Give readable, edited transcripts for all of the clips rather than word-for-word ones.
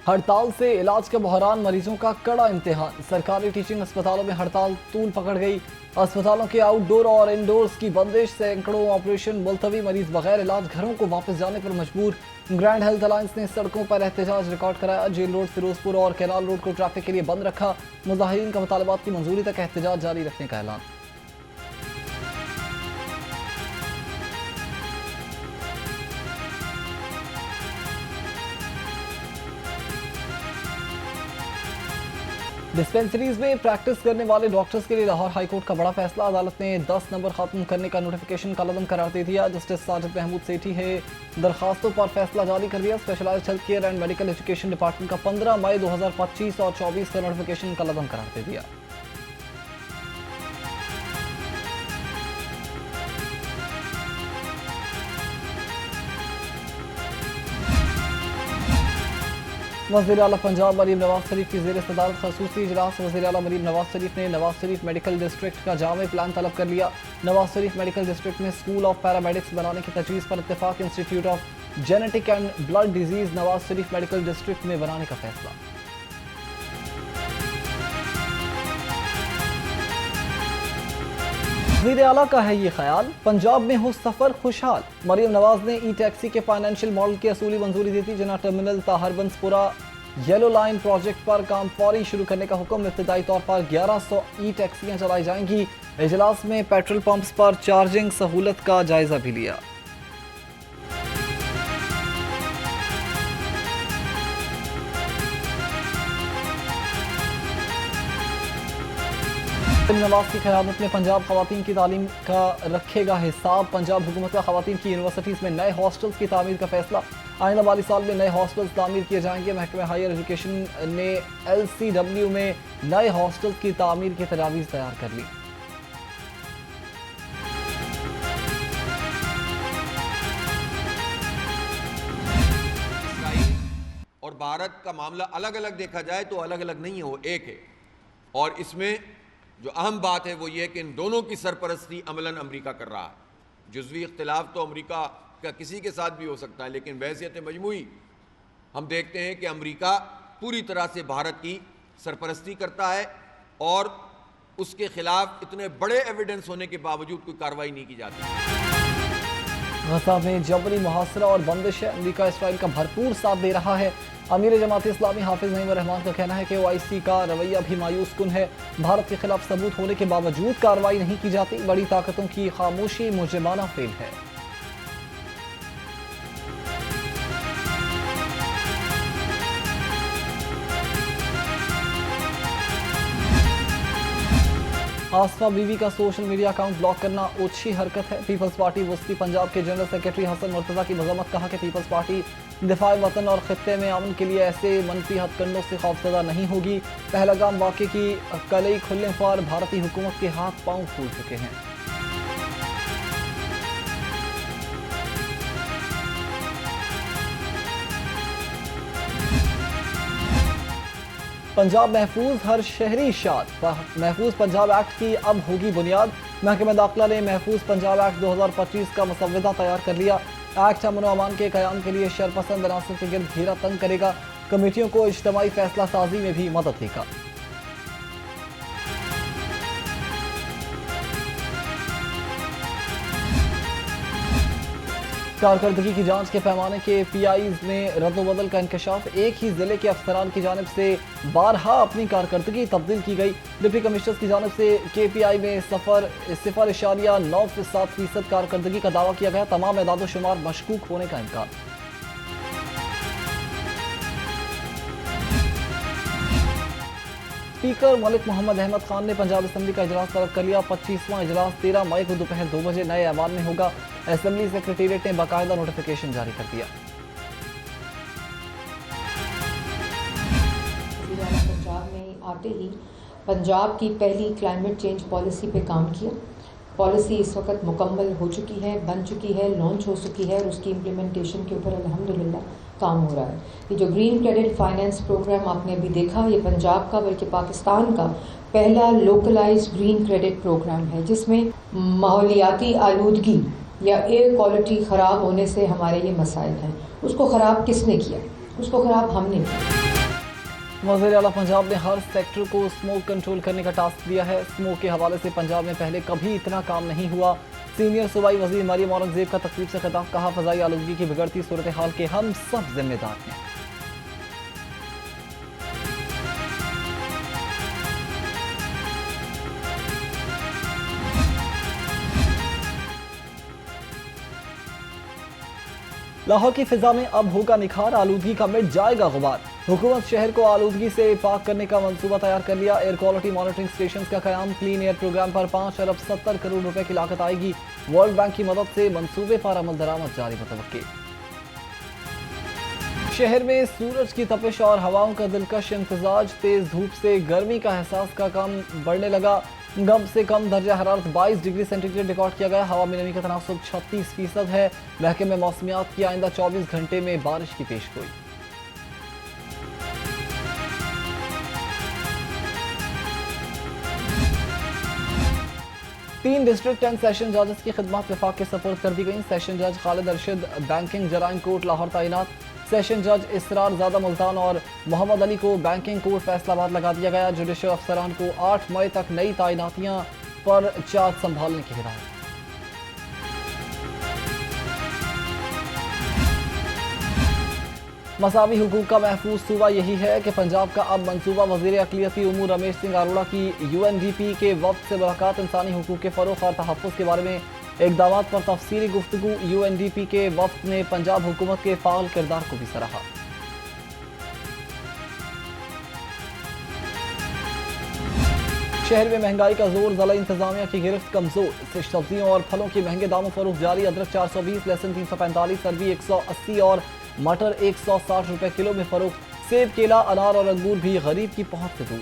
हड़ताल से इलाज का बहरान, मरीजों का कड़ा इम्तिहान। सरकारी टीचिंग अस्पतालों में हड़ताल तूल पकड़ गई। अस्पतालों के आउटडोर और इंडोर्स की बंदिश, सैकड़ों ऑपरेशन मुलतवी, मरीज बगैर इलाज घरों को वापस जाने पर मजबूर। ग्रैंड हेल्थ अलायंस ने सड़कों पर एहतजाज रिकॉर्ड कराया। जेल रोड, फिरोजपुर और कैनाल रोड को ट्रैफिक के लिए बंद रखा। मुजाहिरीन का मुतालबात की मंजूरी तक एहतजाज जारी रखने का ऐलान। डिस्पेंसरीज में प्रैक्टिस करने वाले डॉक्टर्स के लिए लाहौर हाईकोर्ट का बड़ा फैसला। अदालत ने 10 नंबर खत्म करने का नोटिफिकेशन कलअदम करार दे दिया। जस्टिस साजिद महमूद सेठी है दरखास्तों पर फैसला जारी कर दिया। Specialized health care and medical education department का 15 मई 2025 और 24 का नोटिफिकेशन कलअदम करार दे दिया। वज़ीर आला पंजाब मरीम नवाज शरीफ की ज़ेर सदारत खसूसी इजलास। वज़ीर आला मरीम नवाज शरीफ ने नवाज शरीफ मेडिकल डिस्ट्रिक्ट का जामे प्लान तलब कर लिया। नवाज शरीफ मेडिकल डिस्ट्रिक्ट में स्कूल ऑफ पैरामेडिक्स बनाने की तजवीज़ पर इत्तेफाक। Institute of genetic and blood disease Nawaz Sharif medical district में बनाने का फैसला। वज़ीर आला का है ये ख्याल, पंजाब में हो सफ़र खुशहाल। मरीम नवाज ने ई टैक्सी के फाइनेंशियल मॉडल की असूली मंजूरी दी थी। जना टर्मिनल ताहरबंसपुरा येलो लाइन प्रोजेक्ट पर काम फौरी शुरू करने का हुक्म। इब्तदाई तौर पर 1100 ई टैक्सियाँ चलाई जाएंगी। इजलास में पेट्रोल पंप्स पर चार्जिंग सहूलत का जायजा भी लिया। नवाज की क़यादत में पंजाब ख़वातीन की तालीम का रखेगा हिसाब। पंजाब हुकूमत का ख़वातीन की यूनिवर्सिटीज़ में नए हॉस्टल्स की तामीर का फैसला। आइंदा वाली साल में नए हॉस्टल्स तामीर किए जाएंगे। महकमा हायर एजुकेशन ने LCW में नए हॉस्टल्स की तामीर की तजावीज़ तैयार कर ली। इसराइल और भारत का मामला अलग अलग देखा जाए तो अलग अलग नहीं है, वो एक है। और इसमें जो अहम बात है वो ये है कि इन दोनों की सरपरस्ती अमलन अमेरिका कर रहा है। जुज़वी इख्तिलाफ तो अमेरिका का किसी के साथ भी हो सकता है, लेकिन वहसियत मजमूई हम देखते हैं कि अमेरिका पूरी तरह से भारत की सरपरस्ती करता है और उसके खिलाफ इतने बड़े एविडेंस होने के बावजूद कोई कार्रवाई नहीं की जाती। गज़ा में जबरी मुहासरा और बंदिश है। अमेरिका इसराइल का भरपूर साथ दे रहा है। अमीर जमात इस्लामी हाफिज नईम रहमान का कहना है कि OIC का रवैया भी मायूस कुन है। भारत के खिलाफ सबूत होने के बावजूद कार्रवाई नहीं की जाती। बड़ी ताकतों की खामोशी मुजरिमाना फेल है। आसफा बीवी का सोशल मीडिया अकाउंट ब्लॉक करना ओछी हरकत है। पीपल्स पार्टी वस्ती पंजाब के जनरल सेक्रेटरी हसन मुर्तज़ा की मज़म्मत। कहा कि पीपल्स पार्टी दिफाए वतन और खित्ते में अमन के लिए ऐसे मनफी हथकंडों से खौफजदा नहीं होगी। पहलगाम वाक़े की कलई खुलने पर भारतीय हुकूमत के हाथ पांव फूल चुके हैं। पंजाब महफूज हर शहरी शाद। महफूज पंजाब एक्ट की अब होगी बुनियाद। महकमा दाखिला ने महफूज पंजाब एक्ट 2025 का मसवदा तैयार कर लिया। एक्ट अमन व अमान के क़याम के लिए शरपसंद अनासर के गिर्द घेरा तंग करेगा। कमेटियों को इज्तिमाई फैसला साजी में भी मदद देगा। कारकर्दगी की जांच के पैमाने के PIs में रद्दोबदल का इंकशाफ। एक ही जिले के अफसरान की जानिब से बारहा अपनी कारकर्दगी तब्दील की गई। डिप्टी कमिश्नर की जानिब से KPI में 0.9% कारकर्दगी का दावा किया गया। तमाम एदाद-ओ-शुमार मशकूक होने का इम्कान। स्पीकर मलिक मोहम्मद अहमद खान ने पंजाब असम्बली का इजलास तलब कर लिया। 25वां इजलास 13 मई को दोपहर 2 बजे नए ऐवान में होगा। असम्बली सेक्रेटेरिएट ने बाकायदा नोटिफिकेशन जारी कर दिया। पंजाब में आते ही पंजाब की पहली क्लाइमेट चेंज पॉलिसी पे काम किया। पॉलिसी इस वक्त मुकम्मल हो चुकी है, बन चुकी है, लॉन्च हो चुकी है और उसकी इम्प्लीमेंटेशन के ऊपर अल्हम्दुलिल्लाह काम हो रहा है। ये जो ग्रीन क्रेडिट फाइनेंस प्रोग्राम आपने अभी देखा, ये पंजाब का बल्कि पाकिस्तान का पहला लोकलाइज्ड ग्रीन क्रेडिट प्रोग्राम है, जिसमें माहौलियाती आलूदगी या एयर क्वालिटी ख़राब होने से हमारे ये मसाइल हैं। उसको ख़राब किसने किया? उसको ख़राब हमने किया। वज़ीर आला पंजाब ने हर सेक्टर को स्मोक कंट्रोल करने का टास्क दिया है। स्मोक के हवाले से पंजाब में पहले कभी इतना काम नहीं हुआ। सीनियर सूबाई वज़ीर मरियम औरंगजेब का तकरीब से खिताब, कहा फ़ज़ाई आलूदगी की बिगड़ती सूरत हाल के हम सब जिम्मेदार हैं। लाहौर की फिजा में अब होगा निखार, आलूदगी का मिट जाएगा गुबार। हुकूमत शहर को आलूदगी से पाक करने का मंसूबा तैयार कर लिया। एयर क्वालिटी मॉनिटरिंग स्टेशन का कयाम, क्लीन एयर प्रोग्राम पर 5 अरब 70 करोड़ रुपए की लागत आएगी। वर्ल्ड बैंक की मदद से मंसूबे पर अमल दरामद जारी मुतवक्की। शहर में सूरज की तपिश और हवाओं का दिलकश इम्तिजाज, तेज धूप से गर्मी का एहसास का कम बढ़ने लगा। कम से कम दर्जा हरारत 22 डिग्री सेंटीग्रेड रिकॉर्ड किया गया। हवा में नमी का तनासुब 36% है। महकमे में मौसमियात की आइंदा 24 घंटे में बारिश की पेशगोई। तीन डिस्ट्रिक्ट एंड सेशन जजेस की खिदमत विफाक के सपोर्ट कर दी गई। सेशन जज खालिद अरशद बैंकिंग जराइम कोर्ट लाहौर तैनात। सेशन जज इसरार ज़ादा मुल्तान और मोहम्मद अली को बैंकिंग कोर्ट फैसलाबाद लगा दिया गया। जुडिशल अफसरान को 8 मई तक नई तैनातियां पर चार्ज संभालने की हिदायत। मसावी हुकूक का महफूज सूबा यही है कि पंजाब का अब मंसूबा। वज़ीर अक़लियती उमूर रमेश सिंह अरोड़ा की UNDP के वक्त से मुलाकात, इंसानी हुकूक के फ़रोग़ और तहफ़्फ़ुज़ के बारे में इक़दामात पर तफसीली गुफ्तगू। UNDP के वक्त ने पंजाब हुकूमत के फ़ाल किरदार को भी सराहा। शहर में महंगाई का जोर, ज़िला इंतजामिया की गिरफ्त कमजोर। सब्जियों और फलों के महंगे दामों फरोख्त जारी। अदरक 420, लहसुन 345, अरबी 180 और मटर 160 रुपए किलो में फरोख्त। सेब, केला, अनार और अंगूर भी गरीब की पहुंच से दूर।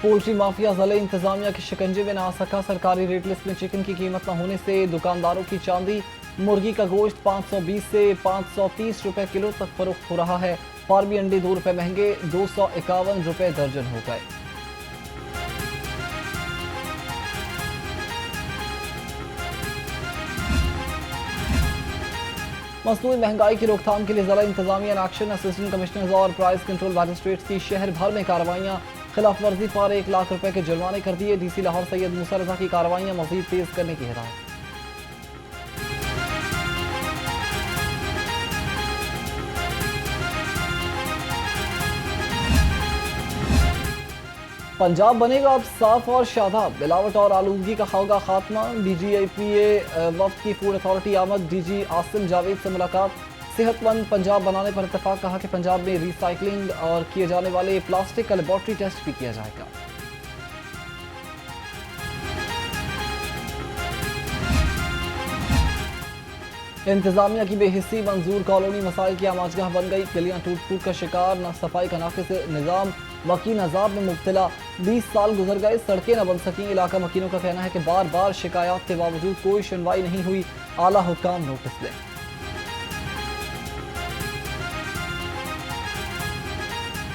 पोल्ट्री माफिया ज़िले इंतजामिया के शिकंजे में ना आ सका। सरकारी रेट लिस्ट में चिकन की कीमत न होने से दुकानदारों की चांदी। मुर्गी का गोश्त 520 से 530 रुपए किलो तक फरोख्त हो रहा है। फार्मी अंडे 2 रुपए महंगे, 251 रुपए दर्जन हो गए। मसनूई महंगाई की रोकथाम के लिए ज़िला इंतजामिया इन एक्शन। असिस्टेंट कमिश्नर्स और प्राइस कंट्रोल मैजिस्ट्रेट्स की शहर भर में कार्रवाइयाँ। खिलाफ वर्जी पर 1 लाख रुपए के जुर्माने कर दिए। DC लाहौर सैयद मूसा रज़ा की कार्रवाइयाँ मज़ीद तेज करने की हिदायत। पंजाब बनेगा अब साफ और शादाब, मिलावट और आलूदगी का होगा खात्मा। DGIPA वफ्द की फूड अथॉरिटी आमद। DG आसिम जावेद से मुलाकात। सेहतमंद पंजाब बनाने पर इत्तेफाक, कहा कि पंजाब में रिसाइकलिंग और किए जाने वाले प्लास्टिक का लेबॉर्ट्री टेस्ट भी किया जाएगा। इंतजामिया की बेहिस्सी, मंजूर कॉलोनी मसाइल की आमाजगाह बन गई। गलियां टूट फूट का शिकार, न सफाई का नाक़िस निज़ाम, मकीन अजाब में मुब्तला। 20 साल गुजर गए, सड़कें न बन सकी। इलाका मकीनों का कहना है कि बार बार शिकायत के बावजूद कोई सुनवाई नहीं हुई। आला हुक्काम नोटिस लें।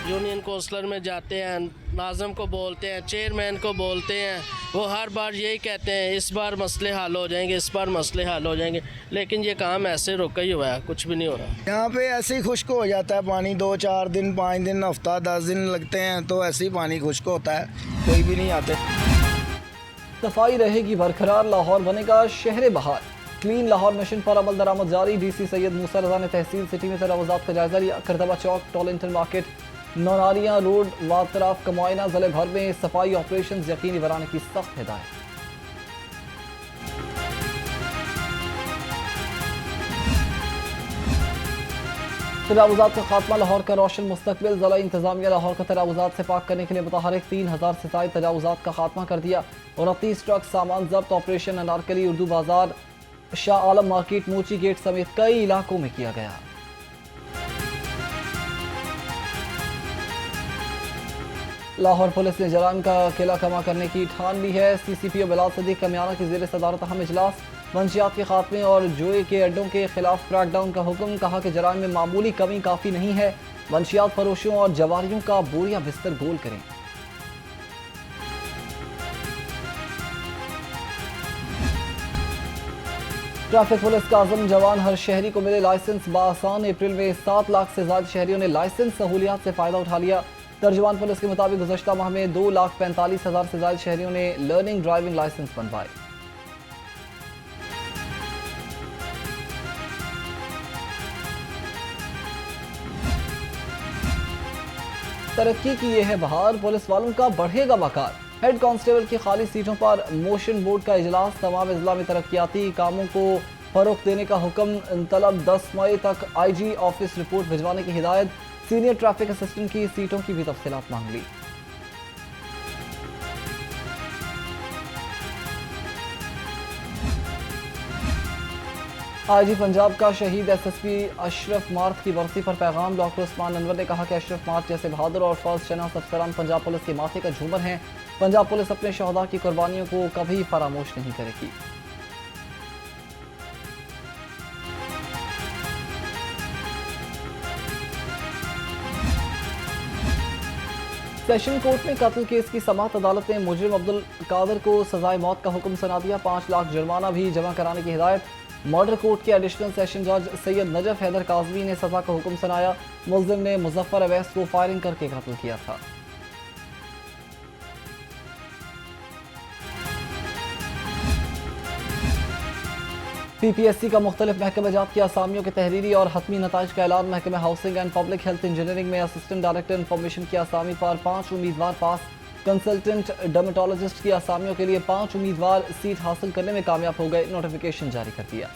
यूनियन काउंसलर में जाते हैं, नाज़म को बोलते हैं, चेयरमैन को बोलते हैं, वो हर बार यही कहते हैं इस बार मसले हल हो जाएंगे, इस बार मसले हल हो जाएंगे, लेकिन ये काम ऐसे रुका ही हुआ है, कुछ भी नहीं हो रहा। यहाँ पे ऐसे ही खुश्क हो जाता है पानी। 2-4 दिन, 5 दिन, हफ्ता 10 दिन लगते हैं तो ऐसे ही पानी खुश्क होता है, कोई भी नहीं आते। सफाई रहेगी बरकरार, लाहौर बनेगा शहर बहार। क्लीन लाहौर मिशन पर अमल दरामद जारी। DC सैयद मूसा रज़ा ने तहसील सिटी में तजावुज़ात का जायजा लिया। करतबा चौक, टॉलिंगटन मार्केट, नौनारियाँ रोड वातराफ का मुआयना। ज़िले भर में सफाई ऑपरेशन यकीनी बनाने की सख्त हिदायत। तजावुज़ात का खात्मा, लाहौर का रोशन मुस्तकबिल। ज़िला इंतजामिया लाहौर का तजावुज़ात से पाक करने के लिए मुतहरिक 3000 से ज़ायद तजावुज़ात का खात्मा कर दिया। 29 ट्रक सामान जब्त। ऑपरेशन अनारकली, उर्दू बाजार, शाह आलम मार्केट, मोची गेट समेत कई इलाकों में किया गया। लाहौर पुलिस ने जराइम का किला कमा करने की ठान ली है। CCPO बिलाल सदीक कमियाना की ज़ेर सदारत अहम इजलास। मंशियात के खात्मे और जुए के अड्डों के खिलाफ क्रैकडाउन का हुक्म, कहा कि जराइम में मामूली कमी काफ़ी नहीं है। मंशियात फरोशों और जवारियों का बोरिया बिस्तर गोल करें। ट्रैफिक पुलिस का आजम जवान हर शहरी को मिले लाइसेंस बासान। अप्रैल में 7 लाख से ज्यादा शहरियों ने लाइसेंस सहूलियात से फायदा उठा लिया। तर्जुमान पुलिस के मुताबिक गुज़श्ता माह में 2,45,000 से ज्यादा शहरियों ने लर्निंग ड्राइविंग लाइसेंस बनवाए। तरक्की की यह है बहार, पुलिस वालों का बढ़ेगा वकार। हेड कांस्टेबल की खाली सीटों पर मोशन बोर्ड का इजलास। तमाम अजला में तरक्याती कामों को फरोग देने का हुक्म तलब। 10 मई तक IG ऑफिस रिपोर्ट भिजवाने की हिदायत। सीनियर ट्रैफिक असिस्टेंट की सीटों की भी तफसीलात मांग ली। IG पंजाब का शहीद SSP अशरफ मार्क की बरसी पर पैगाम। डॉक्टर उस्मान अनवर ने कहा कि अशरफ मार्क जैसे बहादुर और फर्स्ट शनास अफसरान पंजाब पुलिस के माथे का झूमर हैं। पंजाब पुलिस अपने शहदा की कुर्बानियों को कभी फरामोश नहीं करेगी। सेशन कोर्ट में कत्ल केस की समाअत अदालत ने मुजरिम अब्दुल कादर को सजाए मौत का हुक्म सुना दिया। 5 लाख जुर्माना भी जमा कराने की हिदायत। मर्डर कोर्ट के एडिशनल सेशन जज सैयद नजफ हैदर काजमी ने सजा का हुक्म सुनाया। मुल्जिम ने मुजफ्फर अवैस को फायरिंग करके कत्ल किया था। PPSC का मुख्तलिफ महकमे जात की असामियों के तहरीरी और हतमी नताइज का ऐलान। महकमे housing and public health engineering में असिस्टेंट डायरेक्टर इन्फॉर्मेशन की असामी पर 5 उम्मीदवार पास। कंसल्टेंट डर्मेटोलॉजिस्ट की असामियों के लिए 5 उम्मीदवार सीट हासिल करने में कामयाब हो गए। नोटिफिकेशन जारी कर दिया।